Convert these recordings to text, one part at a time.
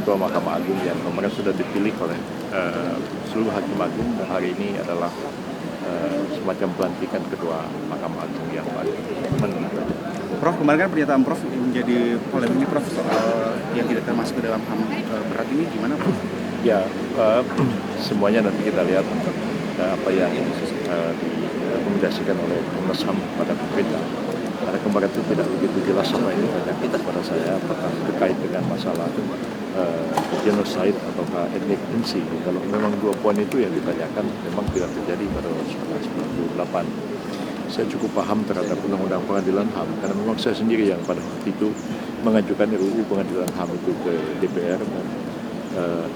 Ketua Mahkamah Agung yang kemarin sudah dipilih oleh seluruh Hakim Agung, dan hari ini adalah semacam pelantikan Ketua Mahkamah Agung yang baru. Prof, kemarin kan pernyataan Prof menjadi polemik ini, Prof, soal yang tidak termasuk ke dalam HAM berat ini gimana, Prof? Ya, semuanya nanti kita lihat apa yang direkomendasikan oleh Komnas HAM pada pemerintah. Karena kemarin itu tidak begitu jelas apa yang ditanyakan kepada saya, apakah terkait dengan masalah genocide atau ethnic cleansing. Kalau memang dua poin itu yang ditanyakan memang tidak terjadi pada 1998. Saya cukup paham terhadap Undang-Undang Pengadilan HAM karena memang saya sendiri yang pada waktu itu mengajukan RUU Pengadilan HAM itu ke DPR, dan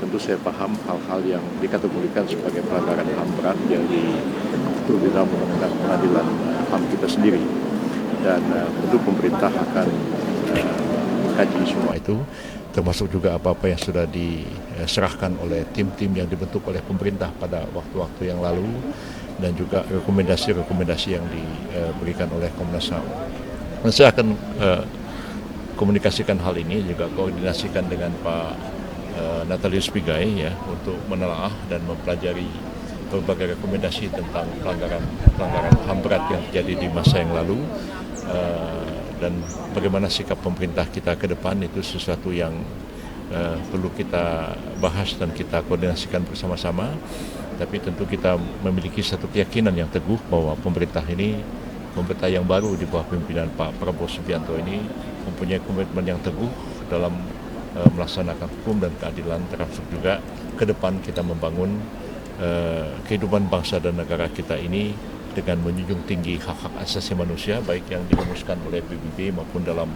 tentu saya paham hal-hal yang dikategorikan sebagai pelanggaran HAM berat yang diatur di dalam Undang-Undang Pengadilan HAM kita sendiri. Dan tentu pemerintah akan mengkaji semua itu, termasuk juga apa-apa yang sudah diserahkan oleh tim-tim yang dibentuk oleh pemerintah pada waktu-waktu yang lalu, dan juga rekomendasi-rekomendasi yang diberikan oleh Komnas HAM. Dan saya akan komunikasikan hal ini, juga koordinasikan dengan Pak Natalius Pigai ya, untuk menelaah dan mempelajari berbagai rekomendasi tentang pelanggaran HAM berat yang terjadi di masa yang lalu, dan bagaimana sikap pemerintah kita ke depan. Itu sesuatu yang perlu kita bahas dan kita koordinasikan bersama-sama. Tapi tentu kita memiliki satu keyakinan yang teguh bahwa pemerintah yang baru di bawah pimpinan Pak Prabowo Subianto ini mempunyai komitmen yang teguh dalam melaksanakan hukum dan keadilan, termasuk juga ke depan kita membangun kehidupan bangsa dan negara kita ini dengan menjunjung tinggi hak-hak asasi manusia, baik yang dirumuskan oleh PBB maupun dalam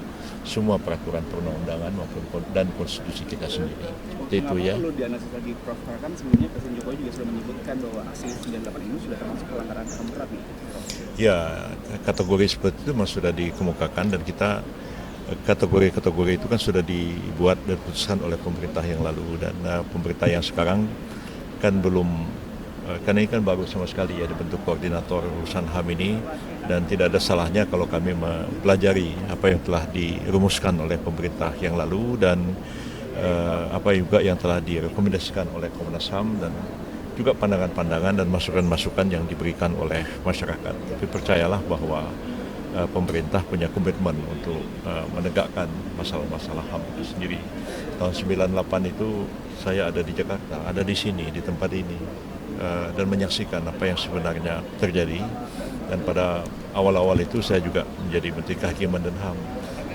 semua peraturan perundang-undangan maupun dan konstitusi kita sendiri. Itu ya. Perlu dianalisis lagi, Prof, karena kan sebelumnya Presiden Jokowi juga sudah menyebutkan bahwa aksi 98 ini sudah termasuk pelanggaran HAM berat nih. Ya, kategori seperti itu memang sudah dikemukakan, dan kita kategori-kategori itu kan sudah dibuat dan diputuskan oleh pemerintah yang lalu, dan pemerintah yang sekarang kan belum, karena ini kan baru sama sekali ya dibentuk koordinator urusan HAM ini, dan tidak ada salahnya kalau kami mempelajari apa yang telah dirumuskan oleh pemerintah yang lalu, dan apa juga yang telah direkomendasikan oleh Komnas HAM, dan juga pandangan-pandangan dan masukan-masukan yang diberikan oleh masyarakat. Tapi percayalah bahwa pemerintah punya komitmen untuk menegakkan masalah-masalah HAM itu sendiri. Tahun 98 itu saya ada di Jakarta, ada di sini, di tempat ini, dan menyaksikan apa yang sebenarnya terjadi. Dan pada awal-awal itu saya juga menjadi Menteri Kehakiman dan HAM,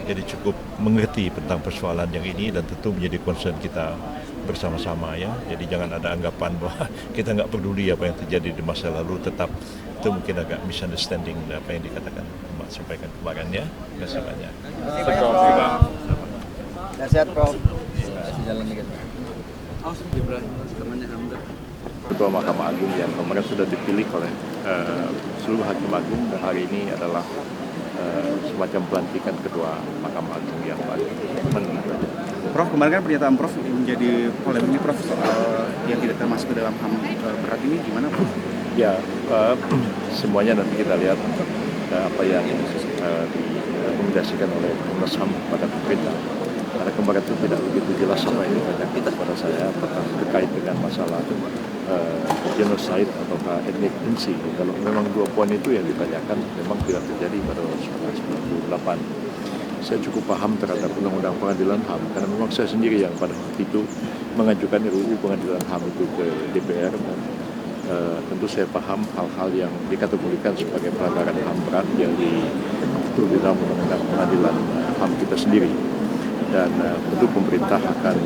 jadi cukup mengerti tentang persoalan yang ini, dan tentu menjadi concern kita bersama-sama ya. Jadi jangan ada anggapan bahwa kita nggak peduli apa yang terjadi di masa lalu. Tetap itu mungkin agak misunderstanding apa yang dikatakan Mbak sampaikan kemarin ya. Terima kasih banyak. Nasihat, Prof. Jalan dikit. Ketua Mahkamah Agung yang kemarin sudah dipilih oleh seluruh Hakim Agung, dan hari ini adalah semacam pelantikan Ketua Mahkamah Agung yang baru. Prof, kemarin kan pernyataan Prof menjadi polemik ini, Prof, soal yang tidak termasuk ke dalam HAM berat ini gimana, Prof? Ya, semuanya nanti kita lihat apa yang direkomendasikan oleh Komnas HAM pada pemerintah. Karena kemarin itu tidak begitu jelas apa yang ditanyakan kepada saya, apakah terkait dengan masalah genocide atau ethnic cleansing. Kalau memang dua poin itu yang ditanyakan memang tidak terjadi pada 1998. Saya cukup paham terhadap Undang-Undang Pengadilan HAM karena memang saya sendiri yang pada waktu itu mengajukan RUU Pengadilan HAM itu ke DPR, dan tentu saya paham hal-hal yang dikategorikan sebagai pelanggaran HAM berat yang diatur di dalam Undang-Undang Pengadilan HAM kita sendiri. Dan tentu pemerintah akan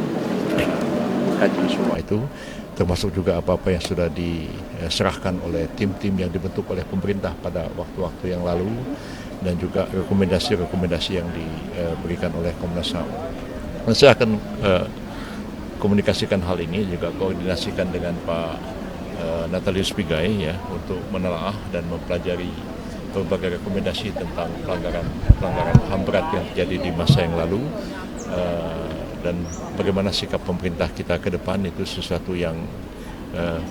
mengkaji semua itu, termasuk juga apa-apa yang sudah diserahkan oleh tim-tim yang dibentuk oleh pemerintah pada waktu-waktu yang lalu, dan juga rekomendasi-rekomendasi yang diberikan oleh Komnas HAM. Dan saya akan komunikasikan hal ini, juga koordinasikan dengan Pak Natalius Pigai ya, untuk menelaah dan mempelajari berbagai rekomendasi tentang pelanggaran HAM berat yang terjadi di masa yang lalu, dan bagaimana sikap pemerintah kita ke depan. Itu sesuatu yang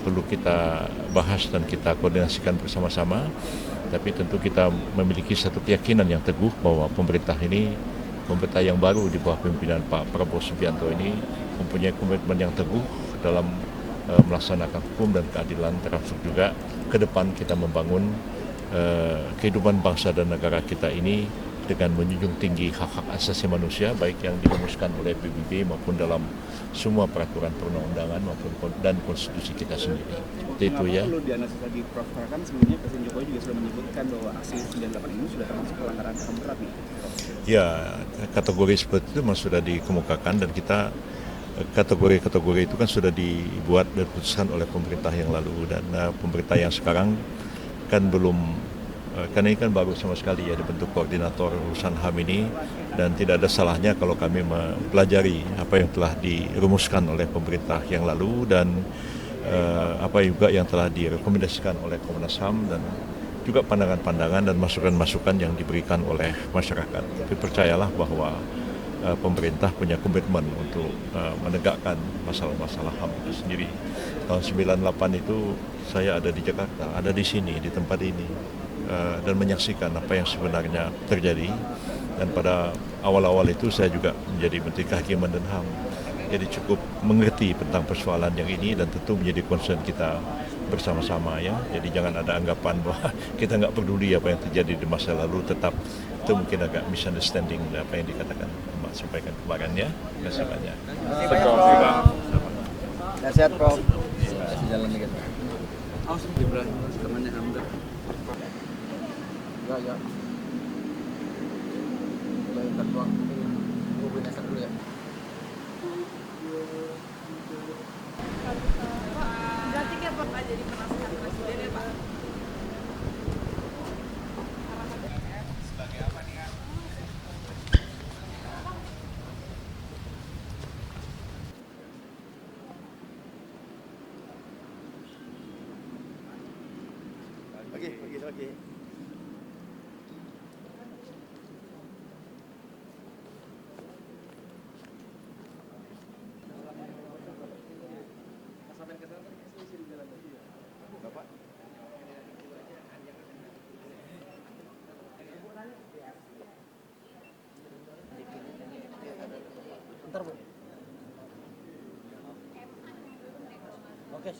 perlu kita bahas dan kita koordinasikan bersama-sama. Tapi tentu kita memiliki satu keyakinan yang teguh bahwa pemerintah yang baru di bawah pimpinan Pak Prabowo Subianto ini mempunyai komitmen yang teguh dalam melaksanakan hukum dan keadilan, termasuk juga ke depan kita membangun kehidupan bangsa dan negara kita ini dengan menjunjung tinggi hak-hak asasi manusia, baik yang dirumuskan oleh PBB maupun dalam semua peraturan perundang-undangan maupun dan konstitusi kita sendiri. Itu ya. Perlu dianalisis lagi, Prof, karena kan sebelumnya Presiden Jokowi juga sudah menyebutkan bahwa aksi 98 ini sudah termasuk pelanggaran HAM berat nih. Ya, kategori seperti itu memang sudah dikemukakan dan kita kategori-kategori itu kan sudah dibuat dan diputuskan oleh pemerintah yang lalu dan pemerintah yang sekarang kan belum, karena ini kan baru sama sekali ya dibentuk koordinator urusan HAM ini, dan tidak ada salahnya kalau kami mempelajari apa yang telah dirumuskan oleh pemerintah yang lalu dan apa juga yang telah direkomendasikan oleh Komnas HAM dan juga pandangan-pandangan dan masukan-masukan yang diberikan oleh masyarakat. Tapi percayalah bahwa pemerintah punya komitmen untuk menegakkan masalah-masalah HAM itu sendiri. Tahun 98 itu saya ada di Jakarta, ada di sini, di tempat ini, dan menyaksikan apa yang sebenarnya terjadi. Dan pada awal-awal itu saya juga menjadi Menteri Kehakiman dan HAM. Jadi cukup mengerti tentang persoalan yang ini dan tentu menjadi concern kita bersama-sama ya. Jadi jangan ada anggapan bahwa kita nggak peduli apa yang terjadi di masa lalu, tetap itu mungkin agak misunderstanding apa yang dikatakan Mbak sampaikan kemarin ya. Terima kasih banyak. Sehat, Prof. Masih jalan dikit. Awas Ibrahim, temannya Hamzah. Ya. Baikkan doang. Gue beli dulu ya. Berarti kayak Bapak jadi penasehat presiden ya Pak? Oke. Bentar, Bu. Oke.